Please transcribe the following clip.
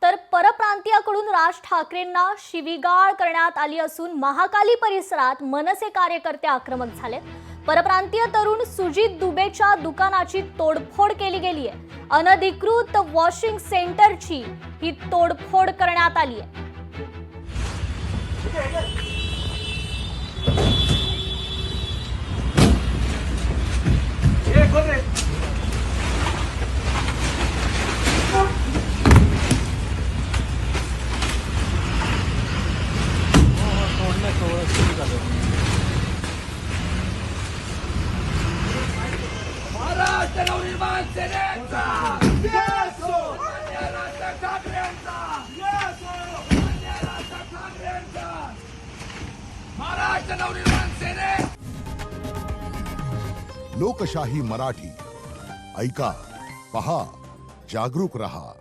तर परप्रांतीयाकडून राज ठाकरेंना शिवीगाळ करण्यात आली असून महाकाली परिसरात मनसे कार्यकर्ते आक्रमक झालेत। परप्रांतीय तरुण सुजित दुबेच्या दुकानाची तोडफोड केली गेली आहे। अनधिकृत वॉशिंग सेंटरची ही तोडफोड करण्यात आली आहे। महाराष्ट्र नवनिर्माण सेनेचा महाराष्ट्र नवनिर्माण सेने लोकशाही मराठी ऐका, पहा, जागरूक रहा।